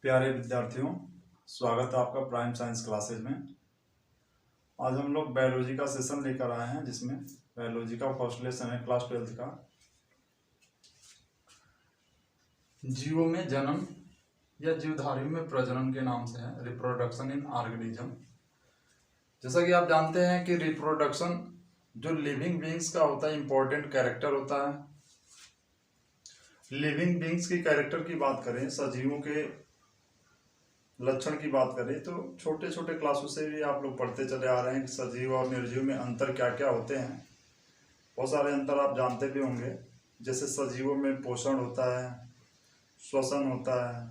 प्यारे विद्यार्थियों, स्वागत है आपका प्राइम साइंस क्लासेज में। आज हम लोग बायोलॉजी का सेशन लेकर आए हैं, जिसमें बायोलॉजी का फर्स्ट लेसन है क्लास 12 का, जीवों में जन्म या जीवधारियों में प्रजनन के नाम से है, रिप्रोडक्शन इन ऑर्गेनिज्म। जैसा कि आप जानते हैं कि रिप्रोडक्शन जो लिविंग बींग्स का होता है, इंपॉर्टेंट कैरेक्टर होता है। लिविंग बींग्स की कैरेक्टर की बात करें, सजीवों के लक्षण की बात करें तो छोटे छोटे क्लासों से भी आप लोग पढ़ते चले आ रहे हैं कि सजीव और निर्जीव में अंतर क्या क्या होते हैं। बहुत सारे अंतर आप जानते भी होंगे, जैसे सजीवों में पोषण होता है, श्वसन होता है,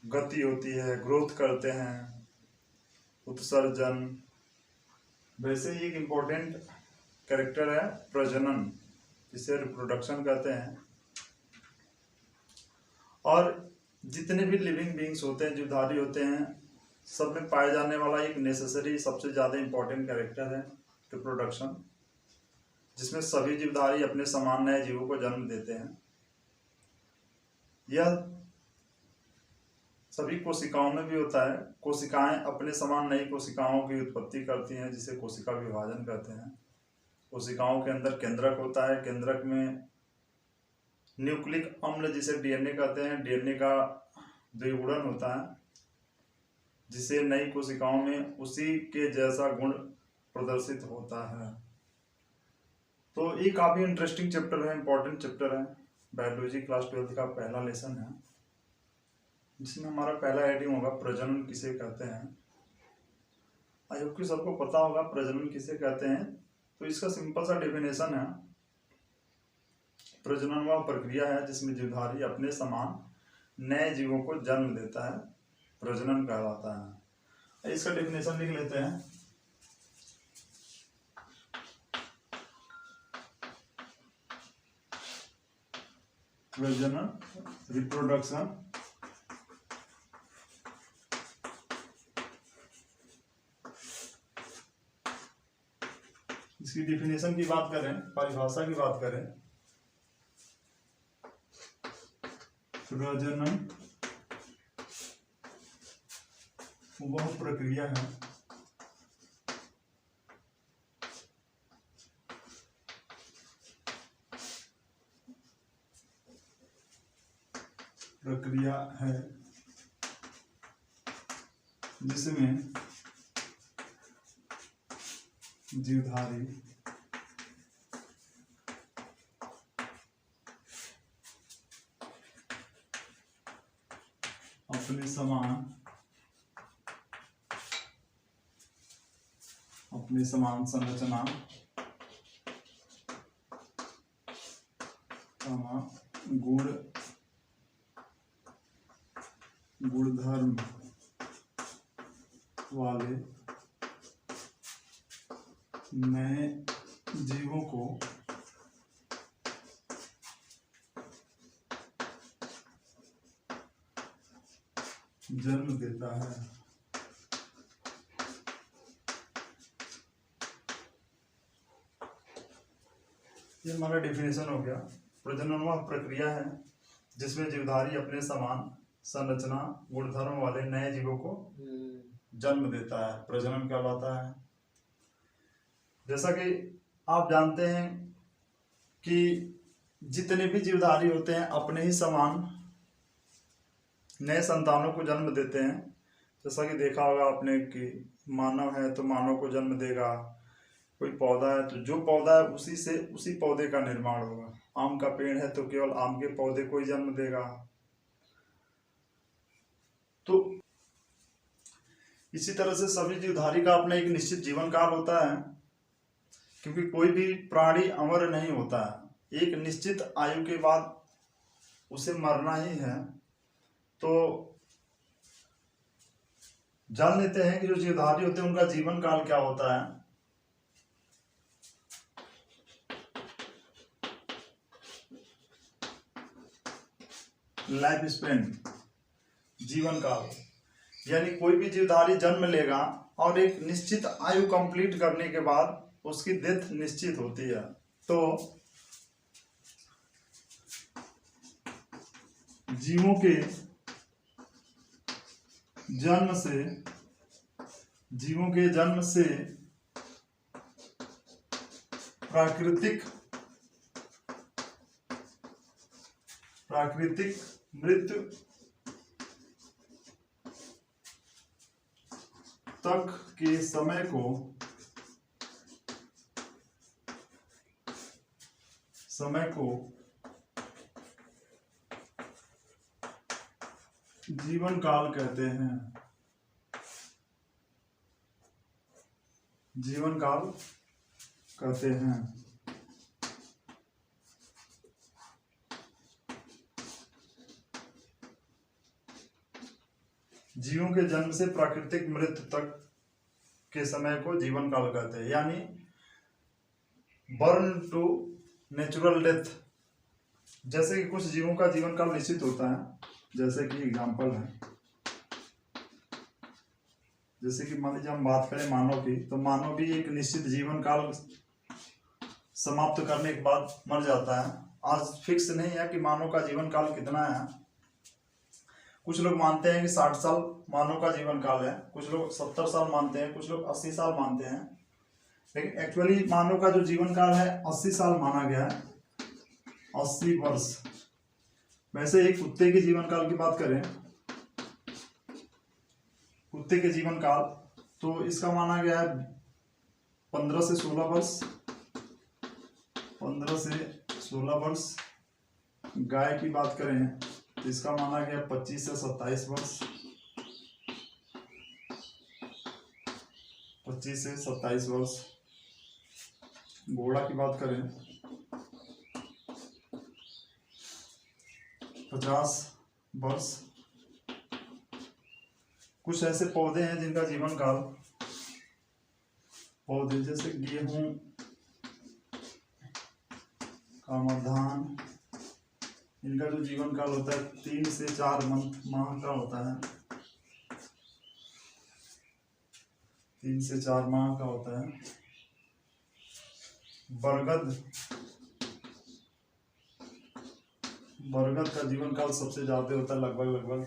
गति होती है, ग्रोथ करते हैं, उत्सर्जन। वैसे ही एक इम्पोर्टेंट कैरेक्टर है प्रजनन, जिसे रिप्रोडक्शन कहते हैं। और जितने भी लिविंग बींग्स होते हैं, जीवधारी होते हैं, सब में पाए जाने वाला एक नेसेसरी सबसे ज़्यादा इम्पोर्टेंट कैरेक्टर है रिप्रोडक्शन, जिसमें सभी जीवधारी अपने समान नए जीवों को जन्म देते हैं। यह सभी कोशिकाओं में भी होता है। कोशिकाएं अपने समान नई कोशिकाओं की उत्पत्ति करती हैं, जिसे कोशिका विभाजन कहते हैं। कोशिकाओं के अंदर केंद्रक होता है, केंद्रक में न्यूक्लिक अम्ल जिसे डीएनए कहते हैं, डीएनए का द्विगुणन होता है, जिसे नई कोशिकाओं में उसी के जैसा गुण प्रदर्शित होता है। तो ये काफ़ी इंटरेस्टिंग चैप्टर है, इंपॉर्टेंट चैप्टर है। बायोलॉजी क्लास 12 का पहला लेसन है, जिसमें हमारा पहला हेडिंग होगा प्रजनन किसे कहते हैं। आई होप कि सबको पता होगा प्रजनन किसे कहते हैं। तो इसका सिंपल सा डेफिनेशन है, प्रजनन वह प्रक्रिया है जिसमें जीवधारी अपने समान नए जीवों को जन्म देता है, प्रजनन कहलाता है। इसका डेफिनेशन लिख लेते हैं। प्रजनन, रिप्रोडक्शन, इसकी डेफिनेशन की बात करें, परिभाषा की बात करें, प्रजनन वह प्रक्रिया है जिसमें जीवधारी अपने समान संरचना, गुणधर्म वाले नए जीवों को जन्म देता है। ये हमारा डेफिनेशन हो गया। प्रजनन वह प्रक्रिया है जिसमें जीवधारी अपने समान संरचना गुणधर्म वाले नए जीवों को जन्म देता है, प्रजनन कहलाता है। जैसा कि आप जानते हैं कि जितने भी जीवधारी होते हैं अपने ही समान नए संतानों को जन्म देते हैं। जैसा कि देखा होगा आपने कि मानव है तो मानव को जन्म देगा, कोई पौधा है तो जो पौधा है उसी पौधे का निर्माण होगा। आम का पेड़ है तो केवल आम के पौधे को ही जन्म देगा। तो इसी तरह से सभी जीवधारी का अपना एक निश्चित जीवन काल होता है, क्योंकि कोई भी प्राणी अमर नहीं होता है। एक निश्चित आयु के बाद उसे मरना ही है। तो जान लेते हैं कि जो जीवधारी होते हैं उनका जीवन काल क्या होता है। लाइफ स्पेन, जीवन काल, यानी कोई भी जीवधारी जन्म लेगा और एक निश्चित आयु कंप्लीट करने के बाद उसकी डेथ निश्चित होती है। तो जीवों के जन्म से, जीवों के जन्म से प्राकृतिक मृत्यु तक के समय को जीवन काल कहते हैं। जीवन काल कहते हैं। जीवों के जन्म से प्राकृतिक मृत्यु तक के समय को जीवन काल कहते हैं, यानी बर्न टू नेचुरल डेथ। जैसे कि कुछ जीवों का जीवन काल निश्चित होता है, जैसे कि एग्जाम्पल है, जैसे कि मान लीजिए हम बात करें मानव की, तो मानव भी एक निश्चित जीवन काल समाप्त करने के बाद मर जाता है। आज फिक्स नहीं है कि मानव का जीवन काल कितना है। कुछ लोग मानते हैं कि 60 साल मानव का जीवन काल है, कुछ लोग 70 साल मानते हैं, कुछ लोग 80 साल मानते हैं, लेकिन एक्चुअली मानव का जो जीवन काल है 80 साल माना गया है, 80 वर्ष। वैसे एक कुत्ते के जीवन काल की बात करें, कुत्ते के जीवन काल तो इसका माना गया है 15 से 16 वर्ष, 15 से 16 वर्ष। गाय की बात करें तो इसका माना गया 25 से 27 वर्ष, 25 से 27 वर्ष। घोड़ा की बात करें 50 वर्ष। कुछ ऐसे पौधे हैं जिनका जीवन काल, पौधे जैसे गेहूं, कामधान, इनका जो जीवन काल होता है 3 से 4 माह का होता है, 3 से 4 माह का होता है। बरगद का जीवन काल सबसे ज्यादा होता है, लगभग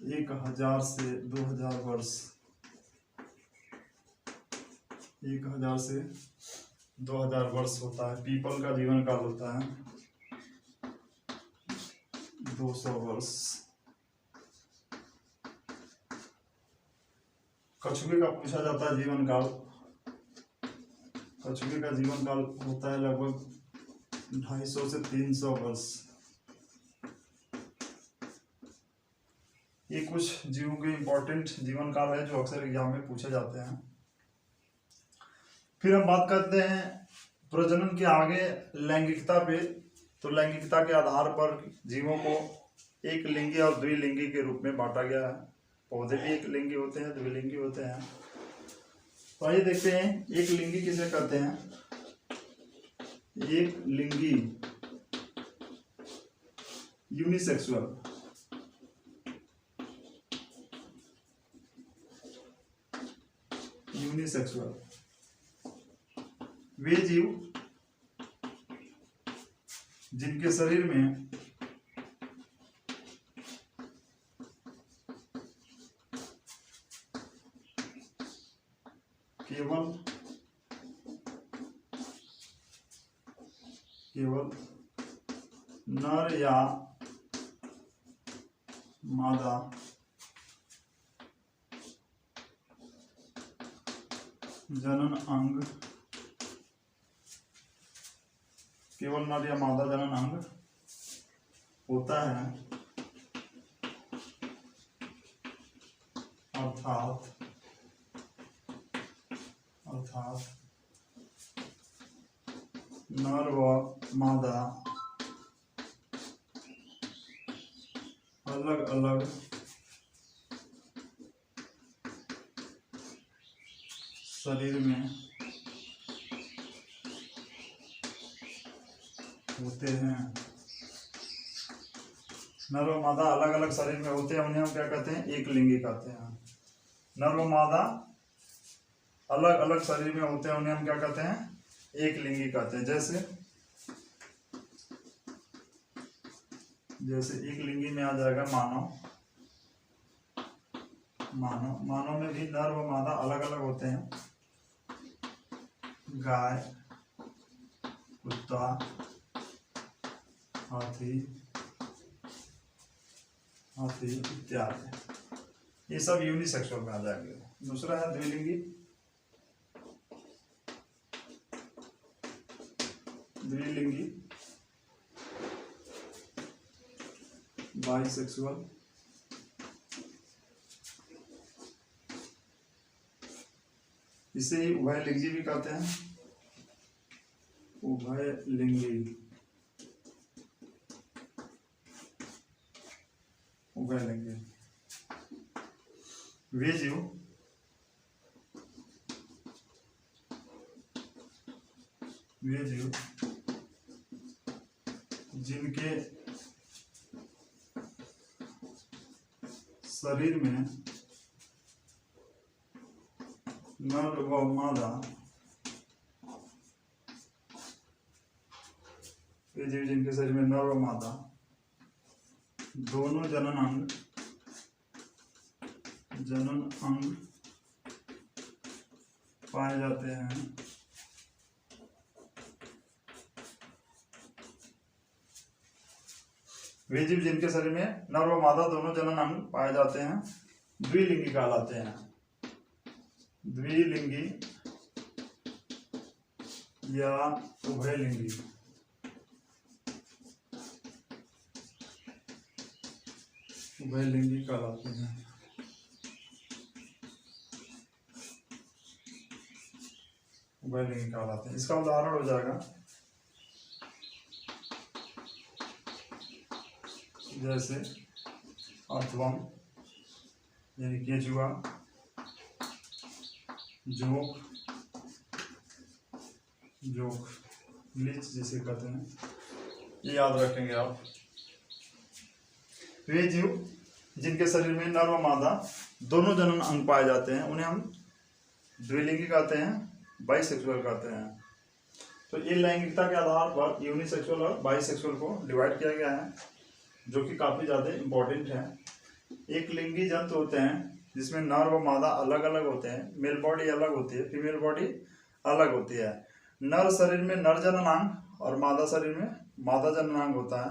1000 से 2000 वर्ष, 1000 से 2000 वर्ष होता है। पीपल का जीवन काल होता है 200 वर्ष। कछुए का पूछा जाता है जीवन काल, कछुए का जीवन काल होता है लगभग 250 से 300 वर्ष। ये कुछ जीवों के इंपॉर्टेंट जीवन काल है जो अक्सर एग्जाम में पूछे जाते हैं। फिर हम बात करते हैं प्रजनन के आगे लैंगिकता पे। तो लैंगिकता के आधार पर जीवों को एक लिंगी और द्विलिंगी के रूप में बांटा गया है। पौधे भी एक लिंगी होते हैं, द्विलिंगी होते हैं। तो आइए देखते हैं एक लिंगी किसे कहते हैं। एक लिंगी यूनिसेक्सुअल, यूनिसेक्सुअल वे जीव जिनके शरीर में केवल नर या मादा जनन अंग, केवल नर या मादा जनन अंग होता है, अर्थात नर व मादा अलग अलग शरीर में होते हैं। नर व मादा अलग अलग शरीर में होते हैं, उन्हें हम क्या कहते हैं, एक लिंगी कहते हैं। नर व मादा अलग अलग शरीर में होते हैं, उन्हें हम क्या कहते हैं, एक लिंगी कहते हैं। जैसे एक लिंगी में आ जाएगा मानव, मानव में भी नर व मादा अलग अलग होते हैं। गाय, कुत्ता, हाथी इत्यादि, ये सब यूनिसेक्सुअल में आ जाएंगे। दूसरा है द्विलिंगी। बाइसेक्सुअल, इसे ही उभयलिंगी भी कहते हैं। उभयलिंगी वे जीव जिनके शरीर में नर व मादा, ये जीव जिनके शरीर में नर व मादा दोनों जनन अंग पाए जाते हैं, वे जीव जिनके शरीर में नर व मादा दोनों जनन अंग पाए जाते हैं द्विलिंगी कहलाते हैं। द्विलिंगी या उभयलिंगी। उभयलिंगी कहलाते हैं। उभयलिंगी कहलाते हैं। इसका उदाहरण हो जाएगा जैसे अर्थवर्म यानी केंचुआ, जोंक लीच जिसे कहते हैं, ये याद रखेंगे आप। वे जीव जिनके शरीर में नर व मादा दोनों जनन अंग पाए जाते हैं उन्हें हम द्विलिंगी कहते हैं, बाइसेक्सुअल कहते हैं। तो ये लैंगिकता के आधार पर यूनिसेक्सुअल और बाइसेक्सुअल को डिवाइड किया गया है, जो कि काफ़ी ज़्यादा इम्पोर्टेंट है। एक लिंगी जंतु होते हैं जिसमें नर व मादा अलग अलग होते हैं, मेल बॉडी अलग होती है, फीमेल बॉडी अलग होती है। नर शरीर में नर जननांग और मादा शरीर में मादा जननांग होता है।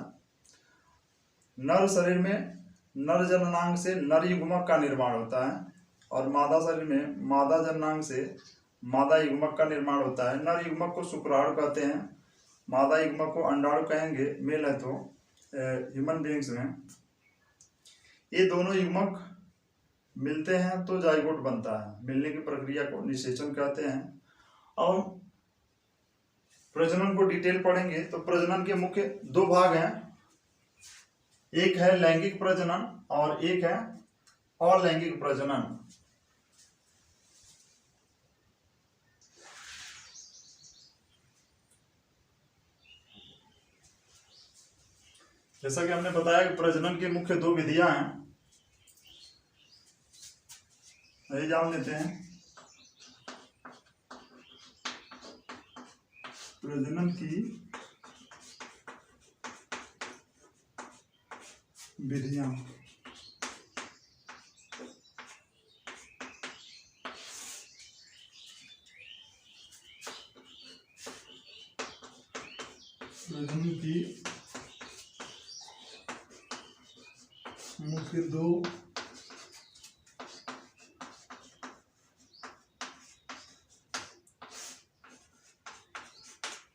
नर शरीर में नर जननांग से नर युग्मक का निर्माण होता है और मादा शरीर में मादा जननांग से मादा युग्मक का निर्माण होता है। नर युग्मक को शुक्राणु कहते हैं, मादा युग्मक को अंडाणु कहेंगे मेल है तो ह्यूमन बीइंग्स में। ये दोनों युग्मक मिलते हैं तो जाइगोट बनता है। मिलने की प्रक्रिया को निषेचन कहते हैं। अब प्रजनन को डिटेल पढ़ेंगे तो प्रजनन के मुख्य दो भाग हैं, एक है लैंगिक प्रजनन और एक है अलैंगिक प्रजनन। जैसा कि हमने बताया कि प्रजनन की मुख्य दो विधियां हैं, ये जान लेते हैं। प्रजनन की विधियां। प्रजनन की मुख्य दो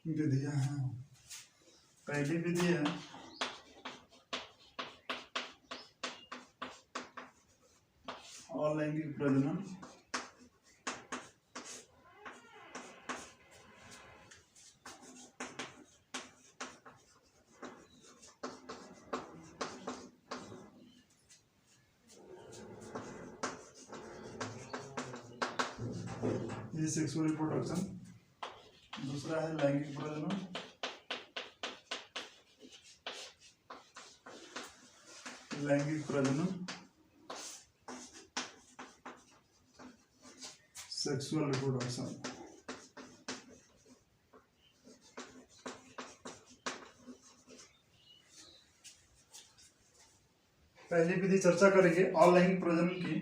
विधियां हैं। पहली विधि है अलैंगिक प्रजनन। ये सेक्सुअल रिप्रोडक्शन। दूसरा है लैंगिक प्रजनन। लैंगिक प्रजनन सेक्सुअल रिप्रोडक्शन। पहली विधि चर्चा करेंगे अलैंगिक प्रजनन की।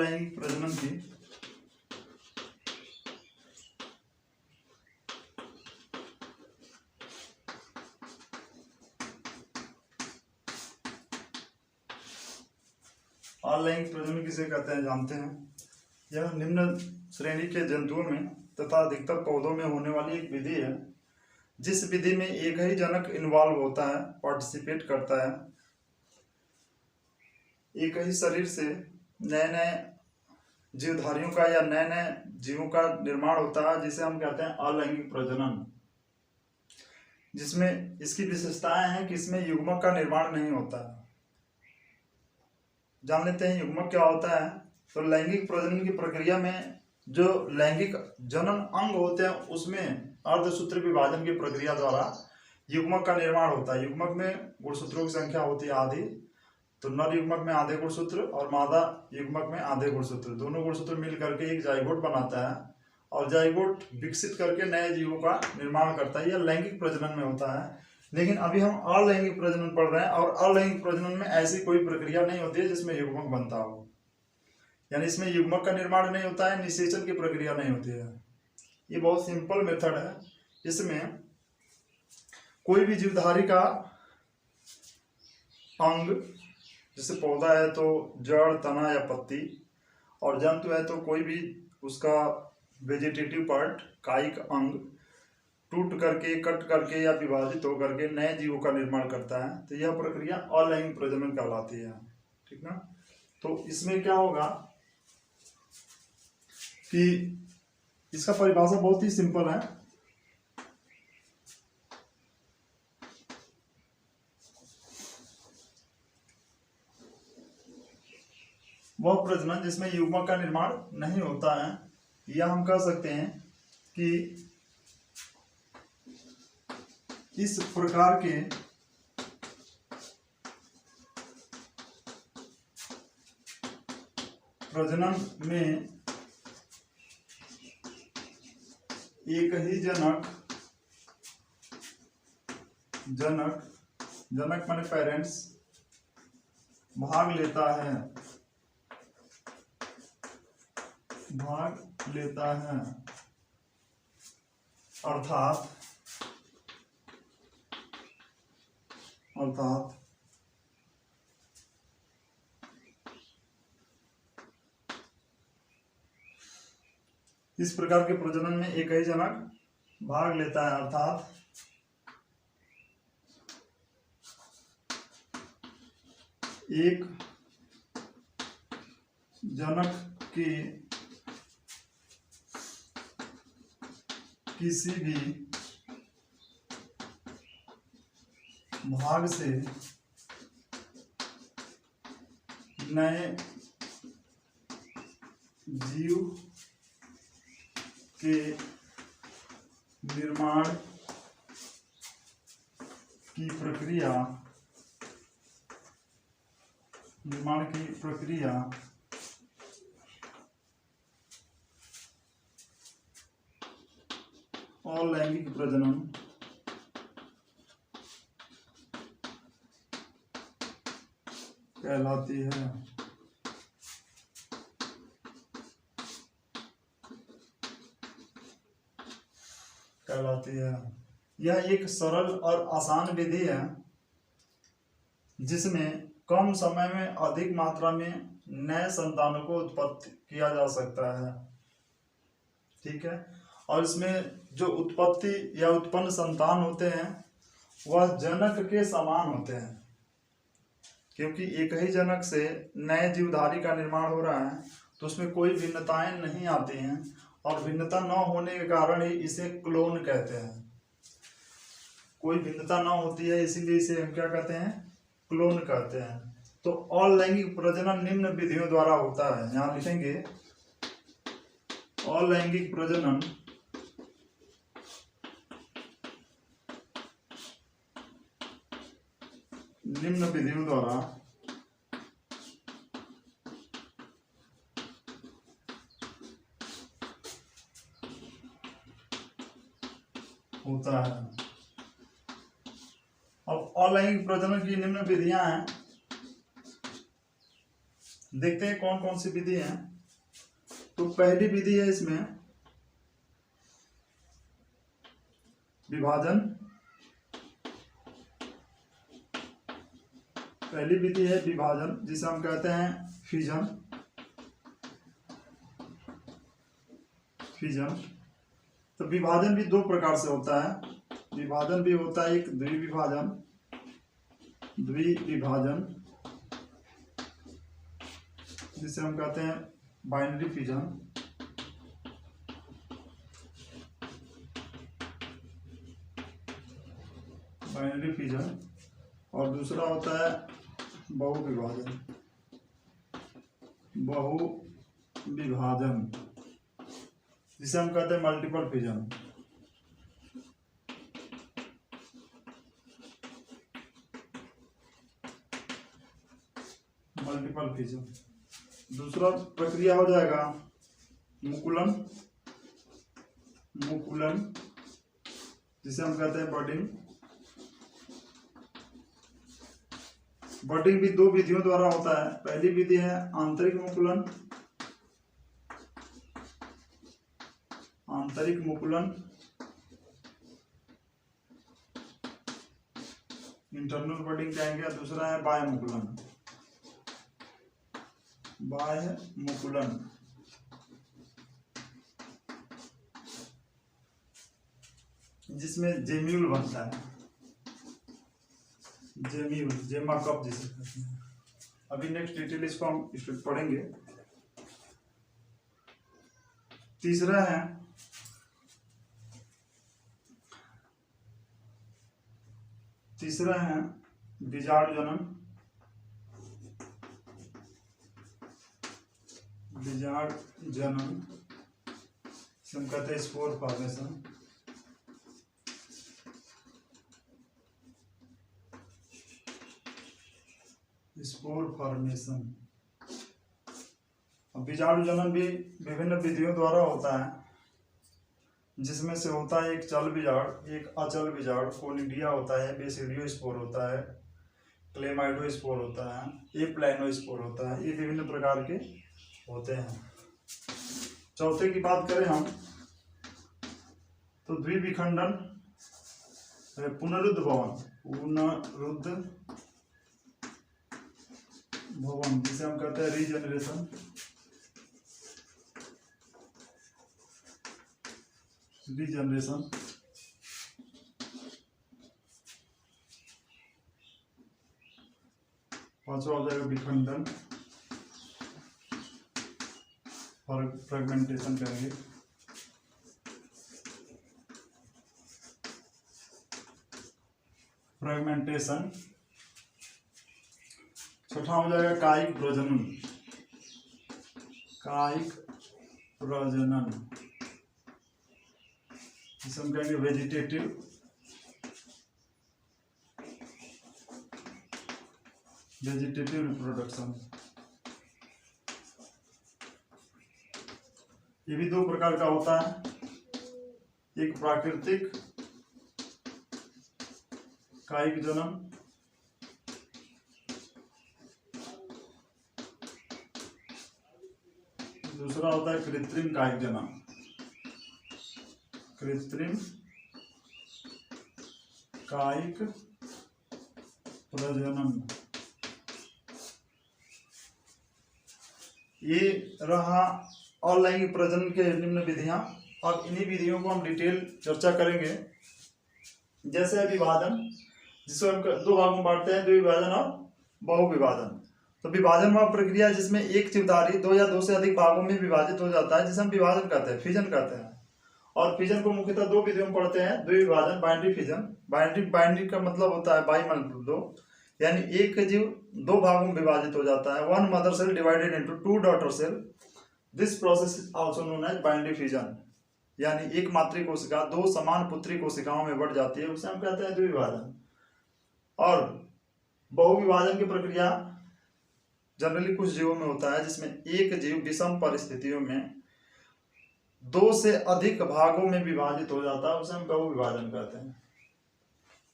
अलैंगिक प्रजनन की अलैंगिक प्रजनन किसे कहते हैं जानते हैं। यह निम्न श्रेणी के जंतुओं में तथा अधिकतर पौधों में होने वाली एक विधि है, जिस विधि में एक ही जनक इन्वॉल्व होता है, पार्टिसिपेट करता है। एक ही शरीर से नए नए जीवधारियों का या नए नए जीवों का निर्माण होता है, जिसे हम कहते हैं अलैंगिक प्रजनन, जिसमें इसकी विशेषताएं हैं कि इसमें युग्मक का निर्माण नहीं होता है। जान लेते हैं युग्मक क्या होता है। तो लैंगिक प्रजनन की प्रक्रिया में जो लैंगिक जनन अंग होते हैं उसमें अर्धसूत्र विभाजन की प्रक्रिया द्वारा युग्मक का निर्माण होता है। युग्मक में गुणसूत्रों की संख्या होती है आधी, तो नर युग्मक में आधे गुणसूत्र और मादा युग्मक में आधे गुणसूत्र, दोनों गुणसूत्र मिल करके एक जाइगोट बनाता है और जाइगोट विकसित करके नए जीवों का निर्माण करता है। यह लैंगिक प्रजनन में होता है। लेकिन अभी हम अलैंगिक प्रजनन पढ़ रहे हैं, और अलैंगिक प्रजनन में ऐसी कोई प्रक्रिया नहीं होती है जिसमें युग्मक बनता हो, यानी इसमें युग्मक का निर्माण नहीं होता है, निषेचन की प्रक्रिया नहीं होती है। ये बहुत सिंपल मेथड है। इसमें कोई भी जीवधारी का अंग, जैसे पौधा है तो जड़, तना या पत्ती, और जंतु है तो कोई भी उसका वेजिटेटिव पार्ट, कायिक अंग टूट करके, कट करके या विभाजित होकर के नए जीवों का निर्माण करता है, तो यह प्रक्रिया अलैंगिक प्रजनन कहलाती है। ठीक ना। तो इसमें क्या होगा कि इसका परिभाषा बहुत ही सिंपल है। वह प्रजनन जिसमें युग्मक का निर्माण नहीं होता है, या हम कह सकते हैं कि इस प्रकार के प्रजनन में एक ही जनक माने पेरेंट्स भाग लेता है, अर्थात इस प्रकार के प्रजनन में एक ही जनक भाग लेता है, अर्थात एक जनक के किसी भी भाग से नए जीव के निर्माण की प्रक्रिया अलैंगिक प्रजनन कहलाती है। यह एक सरल और आसान विधि है जिसमें कम समय में अधिक मात्रा में नए संतानों को उत्पत्ति किया जा सकता है। ठीक है। और इसमें जो उत्पत्ति या उत्पन्न संतान होते हैं वह जनक के समान होते हैं, क्योंकि एक ही जनक से नए जीवधारी का निर्माण हो रहा है, तो उसमें कोई भिन्नताएं नहीं आती हैं, और भिन्नता न होने के कारण ही इसे क्लोन कहते हैं। कोई भिन्नता न होती है इसीलिए इसे हम क्या कहते हैं, क्लोन कहते हैं। तो अलैंगिक प्रजनन निम्न विधियों द्वारा होता है। यहाँ लिखेंगे अलैंगिक प्रजनन निम्न विधियों द्वारा होता है। अब अलैंगिक प्रजनन की निम्न विधियां हैं, देखते हैं कौन कौन सी विधि हैं। तो पहली विधि है इसमें विभाजन, पहली विधि है विभाजन जिसे हम कहते हैं फिजन। तो विभाजन भी दो प्रकार से होता है। विभाजन भी होता है एक द्विविभाजन, जिसे हम कहते हैं बाइनरी फिजन। और दूसरा होता है बहुविभाजन, जिसे हम कहते हैं मल्टीपल फिजन। दूसरा प्रक्रिया हो जाएगा मुकुलन, जिसे हम कहते हैं बडिंग। बडिंग भी दो विधियों द्वारा होता है। पहली विधि है आंतरिक मुकुलन, इंटरनल बडिंग कहेंगे। दूसरा है बाह्य मुकुलन, जिसमें जेम्यूल बनता है, जेमा कप जिसे कहते हैं। अभी नेक्स्ट डिटेल इसको हम पढ़ेंगे। तीसरा है बीजाणु जनन, हम कहते हैं स्पोर फॉर्मेशन। बीजाणु जनन भी विभिन्न विधियों द्वारा होता है, जिसमें से होता है एक चल बीजाणु, एक अचल बीजाणु। कोनिडिया होता है, बेसिडियो स्पोर होता है, क्लेमाइडो स्पोर होता है, ये प्लाइनो स्पोर होता है। ये विभिन्न प्रकार के होते हैं। चौथे की बात करें हम तो द्विविखंडन, पुनरुद्ध भवन, जिसे हम कहते हैं रीजनरेशन। पांचवा हो जाएगा विखंडन, और फ्रेगमेंटेशन करेंगे। छठा हो जाएगा कायिक प्रजनन, जिसे हम कहेंगे वेजिटेटिव रिप्रोडक्शन। ये भी दो प्रकार का होता है, एक प्राकृतिक कायिक जन्म, दूसरा होता है कृत्रिम कायिक जन्म। कृत्रिम कायिक प्रजनन, ये रहा अलैंगिक प्रजनन के निम्न विधियां। अब इन्हीं विधियों को हम डिटेल चर्चा करेंगे। जैसे विभाजन, जिसको हम दो भागों में बांटते हैं, द्विविभाजन और बहुविभाजन। तो विभाजन वह प्रक्रिया जिसमें एक जीवधारी दो या दो से अधिक भागों में विभाजित हो जाता है, जिसे हम विभाजन कहते हैं, फिजन कहते हैं। और फिजन को मुख्यतः दो विधियों में पढ़ते हैं, द्विविभाजन, बाइनरी फिजन। बाइनरी का मतलब होता है बाई मतलब दो, यानी एक जीव दो भागों में विभाजित हो जाता है। One mother cell divided into two daughter cell, this process is also known as binary fission. यानी एक मातृ कोशिका दो समान पुत्री कोशिकाओं में बढ़ जाती है, उसे हम कहते हैं द्विविभाजन। और बहुविभाजन की प्रक्रिया जनरली कुछ जीवों में होता है, जिसमें एक जीव विषम परिस्थितियों में दो से अधिक भागों में विभाजित हो जाता है, उसे हम बहुविभाजन कहते हैं।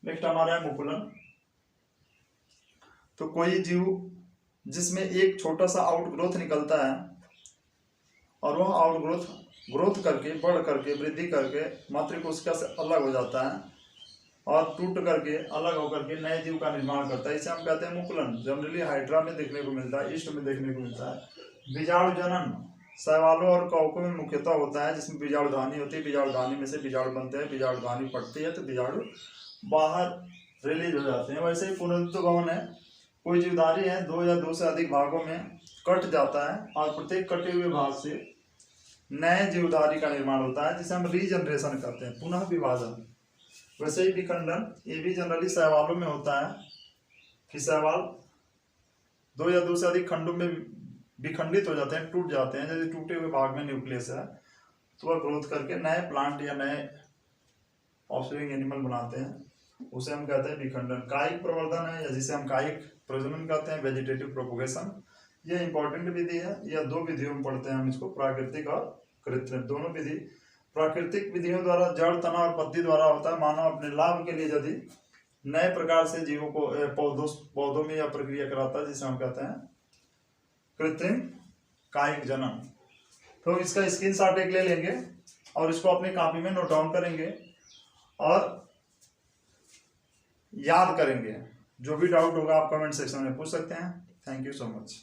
नेक्स्ट हमारा है मुकुलन। तो कोई जीव जिसमें एक छोटा सा आउटग्रोथ निकलता है, और वह ग्रोथ करके, बढ़ करके, वृद्धि करके मातृ कोशिका से अलग हो जाता है और टूट करके, अलग होकर के नए जीव का निर्माण करता है। इसे हम कहते हैं मुकुलन। जनरली हाइड्रा में देखने को मिलता है, ईस्ट में देखने को मिलता है। बीजाणु जनन शैवालों और कवकों में मुख्यतः होता है, जिसमें बीजाणुधानी होती है। बीजाणुधानी में से बीजाणु बनते हैं, बीजाणुधानी फटती है तो बीजाणु बाहर रिलीज हो जाते हैं। वैसे ही पुनरुत्थान भवन है, कोई जीवधारी है 2 या 2 से अधिक भागों में कट जाता है और प्रत्येक कटे हुए भाग से नए जीवधारी का निर्माण होता है, जिसे हम रीजनरेशन कहते हैं, पुनः विभाजन। वैसे ही विखंडन, ये भी जनरली शैवालों में होता है कि शैवाल 2 या 2 से अधिक खंडों में विखंडित हो जाते हैं, टूट जाते हैं। यदि टूटे हुए भाग में न्यूक्लियस है तो वह ग्रोथ करके नए प्लांट या नए ऑफस्प्रिंग एनिमल बनाते हैं, उसे हम कहते हैं विखंडन। कायिक प्रवर्धन है, या जिसे हम कायिक प्रजनन कहते हैं, वेजिटेटिव प्रोपोगेशन, ये इंपॉर्टेंट विधि है। यह 2 विधियों में पढ़ते हैं हम इसको, प्राकृतिक और कृत्रिम, दोनों विधि। प्राकृतिक विधियों द्वारा जड़, तना और पत्ती द्वारा होता है। मानव अपने लाभ के लिए यदि नए प्रकार से जीवों को पौधों में यह प्रक्रिया कराता है, जिसे हम कहते हैं कृत्रिम कायिक जनन। तो इसका स्क्रीनशॉट एक ले लेंगे और इसको अपनी कॉपी में नोट डाउन करेंगे और याद करेंगे। जो भी डाउट होगा आप कमेंट सेक्शन में पूछ सकते हैं। Thank you so much.